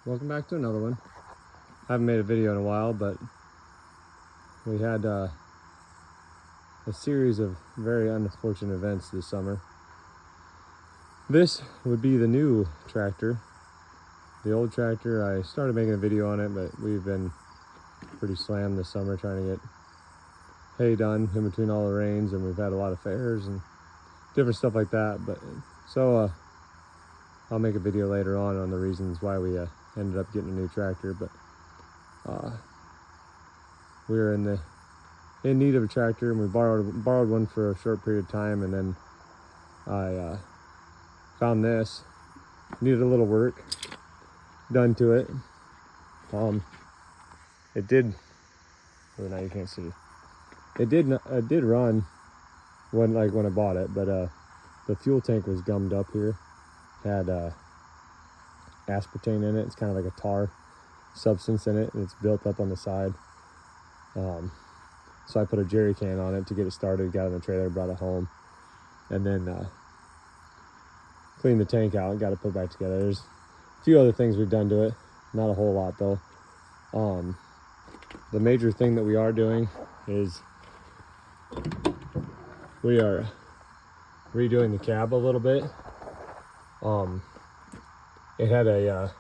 Welcome back to another one. I haven't made a video in a while, but we had a series of very unfortunate events this summer. This would be the new tractor. The old tractor, I started making a video on it, but we've been pretty slammed this summer trying to get hay done in between all the rains, and we've had a lot of fairs and different stuff like that. But so I'll make a video later on the reasons why we ended up getting a new tractor. But we were in need of a tractor, and we borrowed one for a short period of time, and then I found this. Needed a little work done to it. It did. Well, now you can't see. It did run when I bought it, but the fuel tank was gummed up here. Had aspartame in it. It's kind of like a tar substance in it, and it's built up on the side. So I put a jerry can on it to get it started, got it in the trailer, brought it home, and then cleaned the tank out and got it put back together. There's a few other things we've done to it, not a whole lot though. The major thing that we are doing is we are redoing the cab a little bit. It had a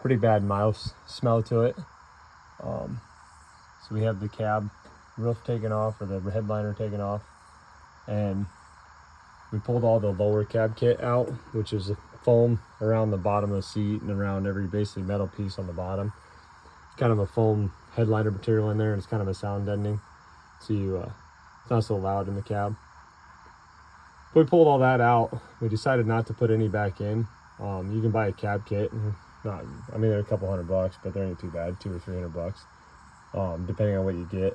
pretty bad mouse smell to it. So we have the cab roof taken off, or the headliner taken off, and we pulled all the lower cab kit out, which is a foam around the bottom of the seat and around every basically metal piece on the bottom. It's kind of a foam headliner material in there, and it's kind of a sound deadening, so it's not so loud in the cab. But we pulled all that out. We decided not to put any back in. You can buy a cab kit. They're a couple $100, but they ain't too bad, $200 or $300, depending on what you get.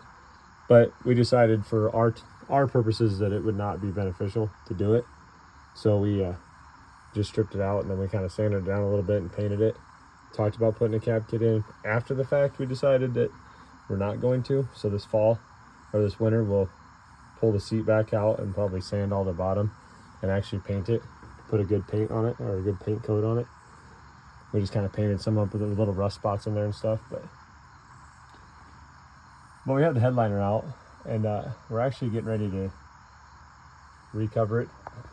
But we decided for our purposes that it would not be beneficial to do it. So we just stripped it out, and then we kind of sanded it down a little bit and painted it. Talked about putting a cab kit in. After the fact, we decided that we're not going to. So this fall or this winter, we'll pull the seat back out and probably sand all the bottom and actually paint it, put a good paint on it, or a good paint coat on it. We just kind of painted some up with little rust spots in there and stuff, but we have the headliner out, and we're actually getting ready to recover it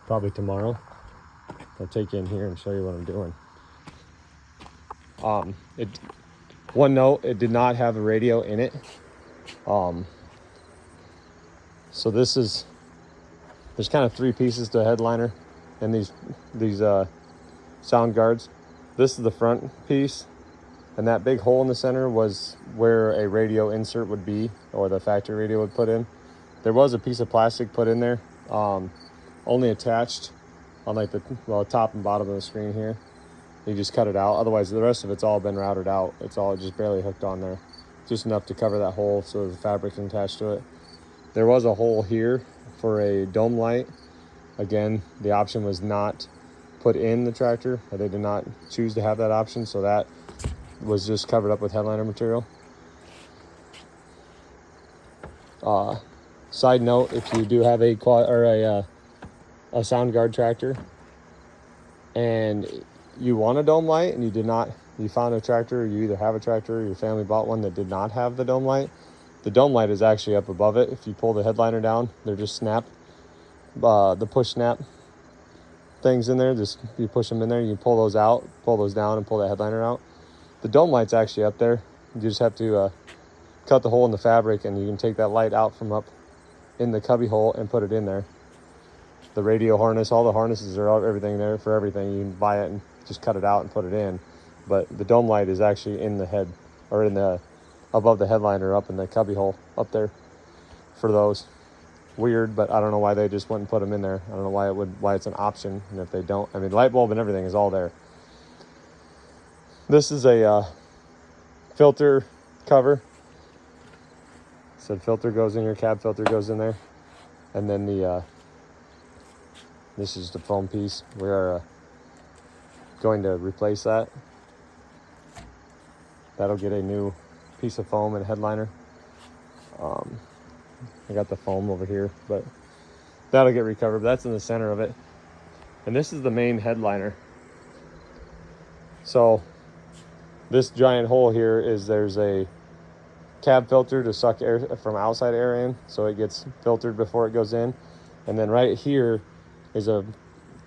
probably tomorrow. I'll take you in here and show you what I'm doing. One note, it did not have a radio in it. So there's kind of three pieces to a headliner, and these sound guards. This is the front piece, and that big hole in the center was where a radio insert would be, or the factory radio would put in. There was a piece of plastic put in there, only attached on the top and bottom of the screen here. You just cut it out. Otherwise, the rest of it's all been routed out. It's all just barely hooked on there, just enough to cover that hole so the fabric can attach to it. There was a hole here for a dome light. Again, the option was not put in the tractor, but they did not choose to have that option, so that was just covered up with headliner material. Side note, if you do have a sound guard tractor and you want a dome light and you found a tractor, or you either have a tractor or your family bought one that did not have the dome light is actually up above it. If you pull the headliner down, they're just the push snap things in there. Just you push them in there, you pull those out, pull those down, and pull that headliner out. The dome light's actually up there. You just have to cut the hole in the fabric, and you can take that light out from up in the cubby hole and put it in there. The radio harness, all the harnesses are everything there for everything. You can buy it and just cut it out and put it in. But the dome light is actually in the head, or above the headliner, up in the cubby hole up there for those. Weird, but I don't know why they just wouldn't put them in there. I don't know why it's an option, and if they don't, light bulb and everything is all there. This is a filter cover. Said filter goes in here, cab filter goes in there, and then this is the foam piece. We are going to replace that. That'll get a new piece of foam and headliner. I got the foam over here, but that'll get recovered. That's in the center of it. And this is the main headliner. So this giant hole here is there's a cab filter to suck air from outside air in, so it gets filtered before it goes in. And then right here is a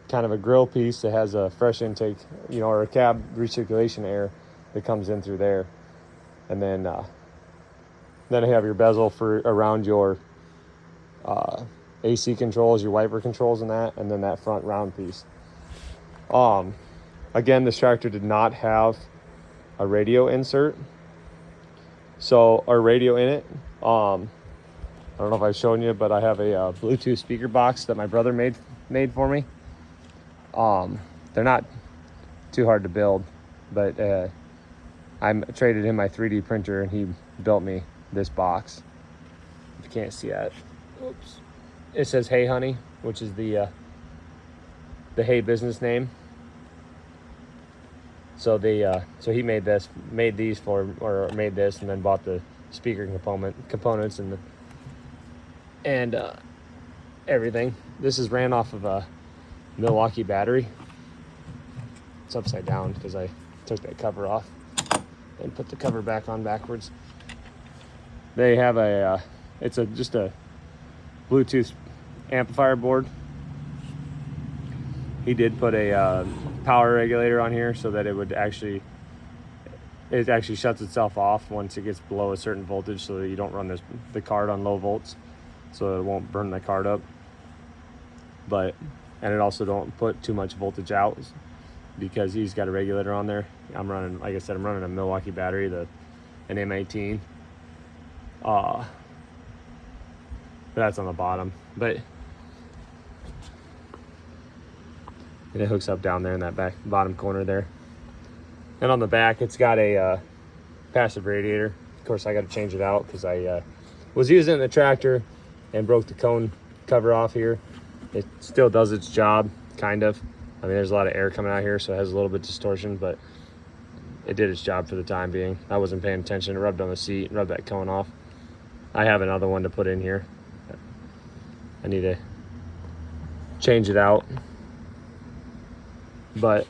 kind of a grill piece that has a fresh intake, or a cab recirculation air that comes in through there. And then I have your bezel for around your AC controls, your wiper controls, and then that front round piece. Again, this tractor did not have a radio insert, so our radio in it. I don't know if I've shown you, but I have a Bluetooth speaker box that my brother made for me. They're not too hard to build, but I traded him my 3D printer and he built me this box. If you can't see that, oops. It says Hey Honey, which is the Hey business name. So he made this and then bought the speaker components and everything. This is ran off of a Milwaukee battery. It's upside down because I took that cover off and put the cover back on backwards. They have just a Bluetooth amplifier board. He did put a power regulator on here so that it actually shuts itself off once it gets below a certain voltage, so that you don't run the card on low volts, so it won't burn the card up. And it also don't put too much voltage out, because he's got a regulator on there. I'm running a Milwaukee battery, an M18. But that's on the bottom. But it hooks up down there in that bottom corner there. And on the back, it's got a passive radiator. Of course, I got to change it out because I was using it in the tractor and broke the cone cover off here. It still does its job, kind of. I mean, there's a lot of air coming out here, so it has a little bit of distortion, but it did its job for the time being. I wasn't paying attention. It rubbed on the seat and rubbed that cone off. I have another one to put in here. I need to change it out. But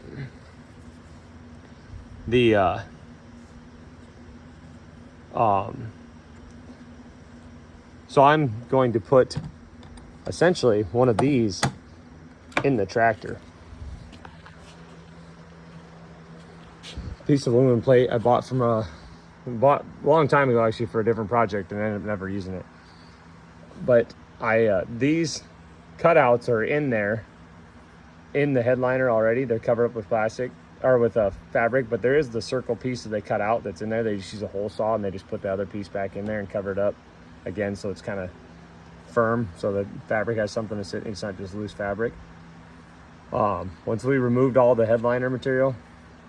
so I'm going to put essentially one of these in the tractor. Piece of aluminum plate I bought a long time ago, actually, for a different project, and I ended up never using it. But these cutouts are in there in the headliner already. They're covered up with plastic or with fabric, but there is the circle piece that they cut out that's in there. They just use a hole saw and they just put the other piece back in there and cover it up again, so it's kind of firm, so the fabric has something to sit. It's not just loose fabric. Once we removed all the headliner material,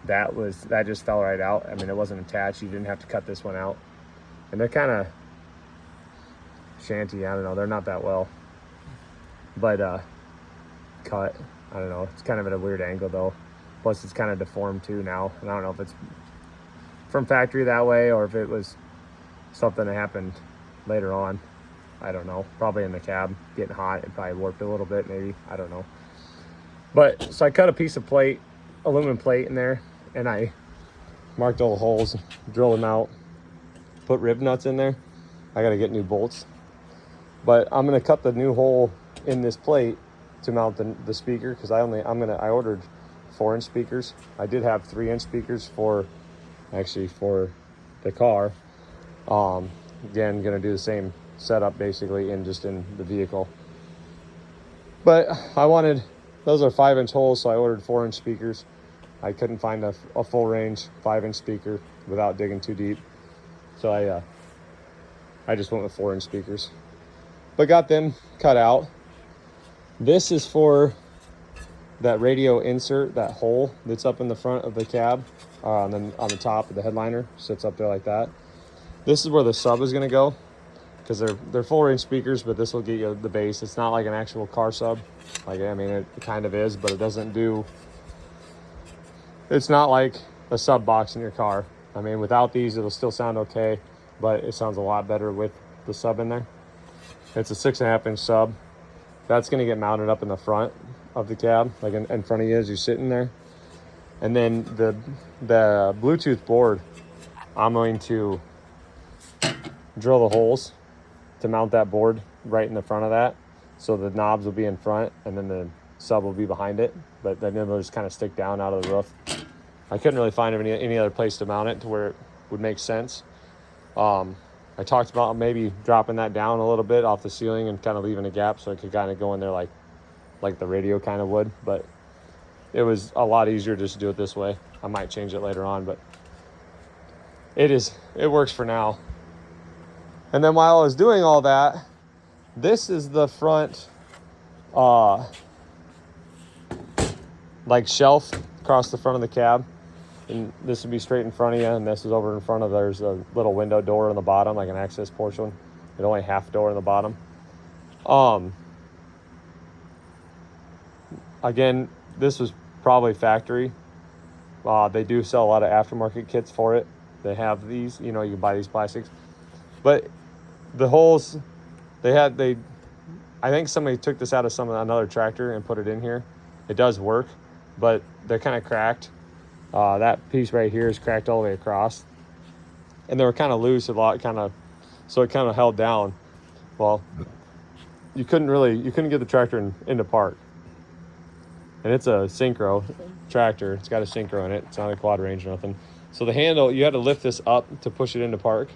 that just fell right out. I mean, it wasn't attached. You didn't have to cut this one out. And they're kind of shanty. I don't know. They're not that well, but cut. I don't know. It's kind of at a weird angle though. Plus, it's kind of deformed too now. And I don't know if it's from factory that way or if it was something that happened later on. I don't know. Probably in the cab getting hot. It probably warped a little bit, maybe. I don't know. But so I cut a piece of plate, aluminum plate in there, and I marked all the holes, drilled them out, put rib nuts in there. I got to get new bolts. But I'm going to cut the new hole in this plate to mount the speaker, because I ordered 4-inch speakers. I did have 3-inch speakers for the car. Again, going to do the same setup basically in the vehicle. But those are 5-inch holes, so I ordered 4-inch speakers. I couldn't find a full range 5-inch speaker without digging too deep, so I just went with 4-inch speakers. But got them cut out. This is for that radio insert, that hole that's up in the front of the cab, and then on the top of the headliner, sits up there like that. This is where the sub is going to go, because they're full range speakers, but this will get you the bass. It's not like an actual car sub. It kind of is, but it doesn't do. It's not like a sub box in your car. I mean, without these, it'll still sound okay, but it sounds a lot better with the sub in there. It's a 6.5-inch sub. That's going to get mounted up in the front of the cab, like in front of you as you're sitting there. And then the Bluetooth board, I'm going to drill the holes to mount that board right in the front of that. So the knobs will be in front and then the sub will be behind it. But then it'll just kind of stick down out of the roof. I couldn't really find any other place to mount it to where it would make sense. I talked about maybe dropping that down a little bit off the ceiling and kind of leaving a gap so it could kind of go in there like the radio kind of would. But it was a lot easier just to do it this way. I might change it later on, but it works for now. And then while I was doing all that, this is the front like shelf across the front of the cab. And this would be straight in front of you, and this is over in front of, there's a little window door on the bottom, like an access portion. It's only half door in the bottom. Again, this was probably factory. They do sell a lot of aftermarket kits for it. They have these, you can buy these plastics. But the holes, I think somebody took this out of another tractor and put it in here. It does work, but they're kind of cracked. That piece right here is cracked all the way across. And they were kind of loose a lot, so it kind of held down. Well, you couldn't get the tractor into park. And it's a synchro tractor. It's got a synchro in it. It's not a quad range or nothing. So the handle, you had to lift this up to push it into park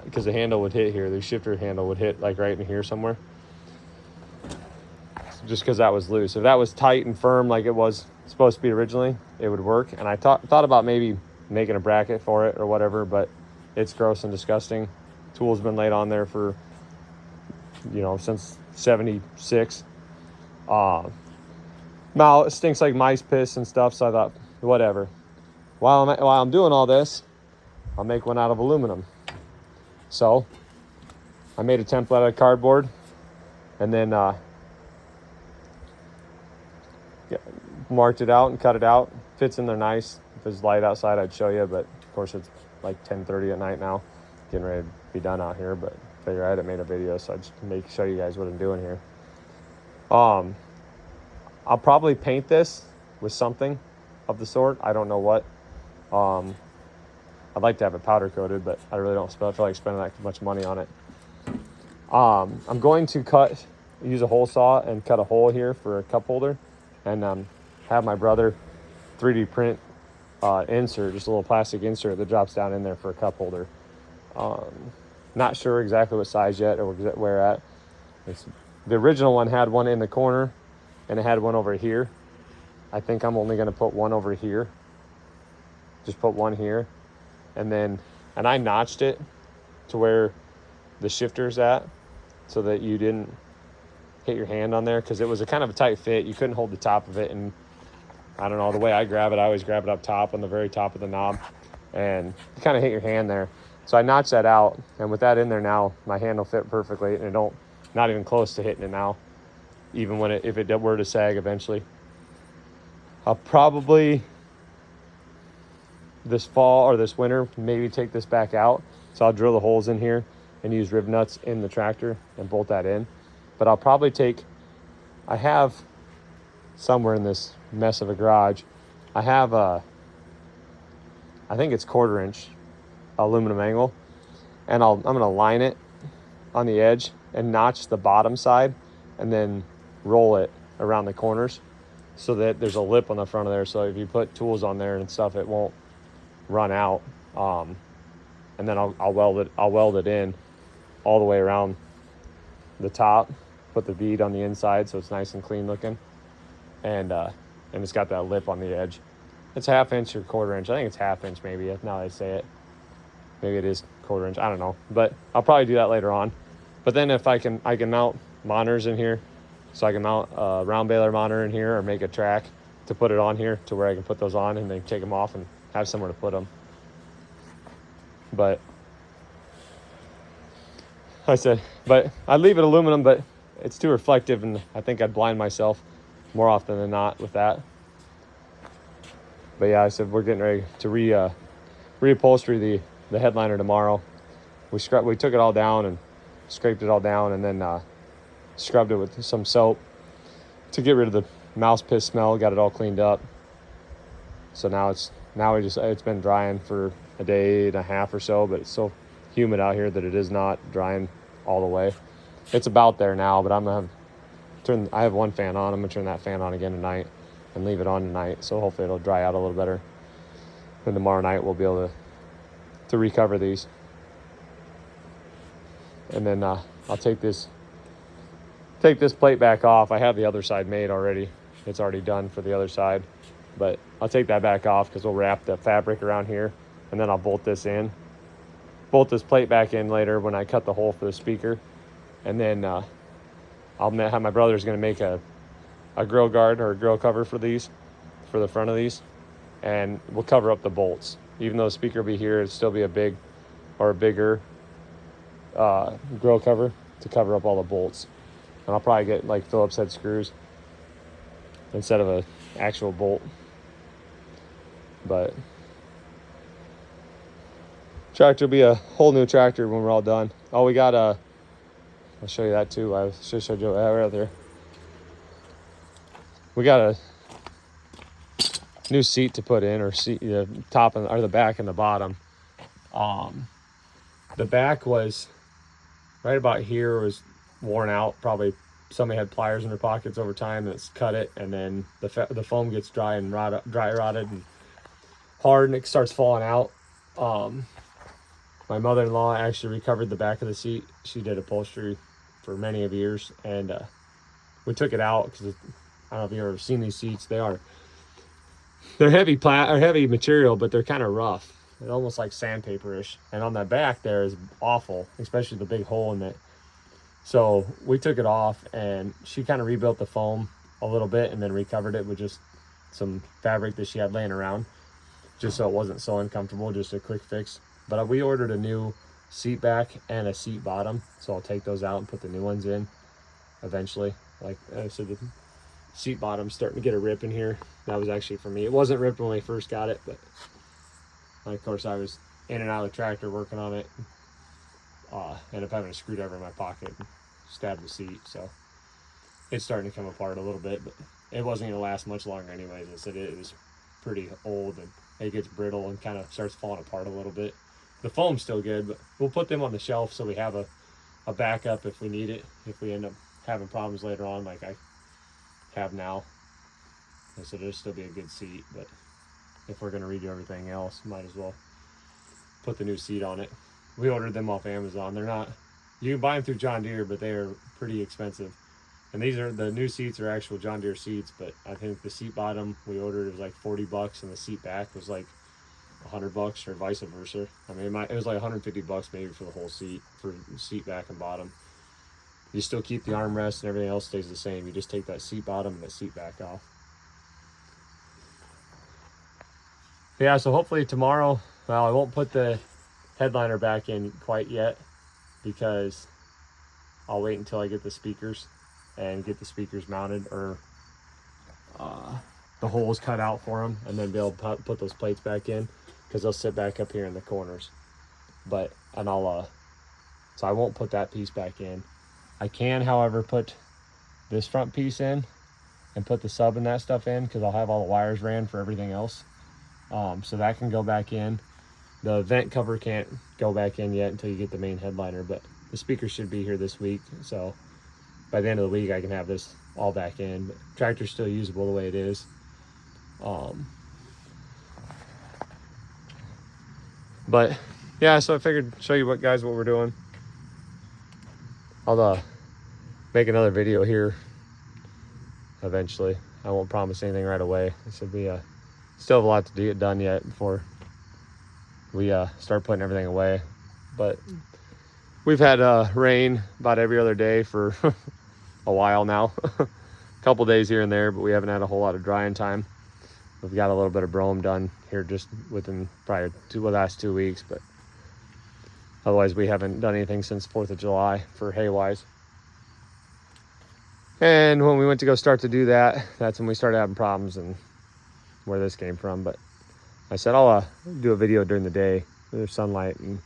because the handle would hit here. The shifter handle would hit like right in here somewhere. Just because that was loose. If that was tight and firm like it was supposed to be originally, it would work. And I thought about maybe making a bracket for it or whatever, but it's gross and disgusting. Tool's been laid on there for, since 76. Now it stinks like mice piss and stuff, so I thought, whatever. While I'm doing all this, I'll make one out of aluminum. So I made a template out of cardboard, and then marked it out and cut it out. Fits in there nice. If it's light outside, I'd show you, but of course it's like 10:30 at night now, getting ready to be done out here. But figure I hadn't made a video, so I'd just show you guys what I'm doing here. I'll probably paint this with something of the sort. I don't know what. I'd like to have it powder coated, but I really don't feel like spending that much money on it. I'm going to use a hole saw and cut a hole here for a cup holder, and have my brother 3D print insert, just a little plastic insert that drops down in there for a cup holder. Not sure exactly what size yet or where at. The original one had one in the corner, and it had one over here. I think I'm only going to put one over here. Just put one here. And I notched it to where the shifter's at so that you didn't hit your hand on there, because it was a kind of a tight fit. You couldn't hold the top of it, and I don't know, the way I grab it, I always grab it up top on the very top of the knob, and you kind of hit your hand there. So I notched that out, and with that in there now, my hand will fit perfectly, and not even close to hitting it now, even if it were to sag eventually. I'll probably this fall or this winter maybe take this back out. So I'll drill the holes in here and use rib nuts in the tractor and bolt that in. But I'll probably I have somewhere in this mess of a garage, I have I think it's 1/4 inch aluminum angle, and I'm going to line it on the edge and notch the bottom side and then roll it around the corners so that there's a lip on the front of there. So if you put tools on there and stuff, it won't run out. And then I'll weld it in all the way around the top, put the bead on the inside so it's nice and clean looking, and it's got that lip on the edge. It's 1/2 inch or 1/4 inch. I think it's 1/2 inch maybe, now that I say it. Maybe it is 1/4 inch, I don't know, but I'll probably do that later on. But then if I can mount monitors in here, so I can mount a round baler monitor in here, or make a track to put it on here to where I can put those on and then take them off and have somewhere to put them. But I'd leave it aluminum, but it's too reflective, and I think I'd blind myself more often than not with that. But yeah, I said we're getting ready to reupholstery the headliner tomorrow. We took it all down and scraped it all down, and then scrubbed it with some soap to get rid of the mouse piss smell. Got it all cleaned up. So it's been drying for a day and a half or so, but it's so humid out here that it is not drying all the way. It's about there now, but I have one fan on. I'm gonna turn that fan on again tonight and leave it on tonight. So hopefully it'll dry out a little better. And tomorrow night we'll be able to recover these. And then I'll take this plate back off. I have the other side made already. It's already done for the other side, but I'll take that back off because we'll wrap the fabric around here, and then I'll bolt this plate back in later when I cut the hole for the speaker. And then I'll have my brother's going to make a grill guard or a grill cover for the front of these, and we'll cover up the bolts. Even though the speaker will be here, it'll still be a bigger grill cover to cover up all the bolts. And I'll probably get like Phillips head screws instead of an actual bolt. But tractor will be a whole new tractor when we're all done. Oh, we got I'll show you that too. I should show you that right there. We got a new seat to put in, or seat, the top or the back and the bottom. The back was right about here, was worn out. Probably somebody had pliers in their pockets over time and it's cut it, and then the foam gets dry rotted and hard, and it starts falling out. My mother-in-law actually recovered the back of the seat. She did upholstery for many of years, and we took it out because I don't know if you've ever seen these seats. They're heavy material, but they're kind of rough. They're almost like sandpaper-ish. And on that back there is awful, especially the big hole in it. So we took it off, and she kind of rebuilt the foam a little bit and then recovered it with just some fabric that she had laying around, just so it wasn't so uncomfortable, just a quick fix. But we ordered a new seat back and a seat bottom, so I'll take those out and put the new ones in eventually. Like I said, the seat bottom's starting to get a rip in here. That was actually for me. It wasn't ripped when we first got it, but of course I was in and out of the tractor working on it. Ended up having a screwdriver in my pocket and stabbed the seat, so it's starting to come apart a little bit, but it wasn't going to last much longer anyways. I said it was pretty old, and it gets brittle and kind of starts falling apart a little bit. The foam's still good, but we'll put them on the shelf so we have a backup if we need it, if we end up having problems later on like I have now. I said it'll still be a good seat, but if we're going to redo everything else, might as well put the new seat on it. We ordered them off Amazon. They're not, you can buy them through John Deere, but they are pretty expensive. And the new seats are actual John Deere seats, but I think the seat bottom we ordered was like $40, and the seat back was like $100, or vice versa. I mean, it was like $150 maybe for the whole seat, for seat back and bottom. You still keep the armrest and everything else stays the same. You just take that seat bottom and that seat back off. Yeah, so hopefully tomorrow, well, I won't put the headliner back in quite yet because I'll wait until I get the speakers and get the speakers mounted, or the holes cut out for them, and then be able to put those plates back in, because they'll sit back up here in the corners. So I won't put that piece back in. I can, however, put this front piece in and put the sub and that stuff in, because I'll have all the wires ran for everything else. So that can go back in. The vent cover can't go back in yet until you get the main headliner, but the speakers should be here this week. So by the end of the week, I can have this all back in. But tractor's still usable the way it is. But yeah, so I figured show you what we're doing. I'll make another video here eventually. I won't promise anything right away. I said we still have a lot to get done yet before we start putting everything away. But we've had rain about every other day for a while now. A couple days here and there, but we haven't had a whole lot of drying time. We've got a little bit of brome done here just within probably the last 2 weeks, but otherwise we haven't done anything since 4th of July for hay-wise. And when we went to go start to do that, that's when we started having problems, and where this came from. But I said I'll do a video during the day with the sunlight and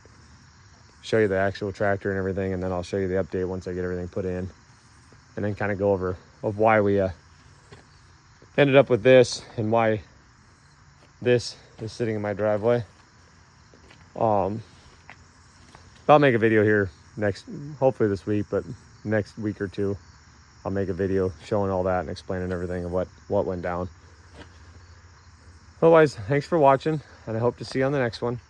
show you the actual tractor and everything, and then I'll show you the update once I get everything put in, and then kind of go over of why we ended up with this, and why this is sitting in my driveway. I'll make a video here hopefully this week, but next week or two, I'll make a video showing all that and explaining everything of what went down. Otherwise, thanks for watching, and I hope to see you on the next one.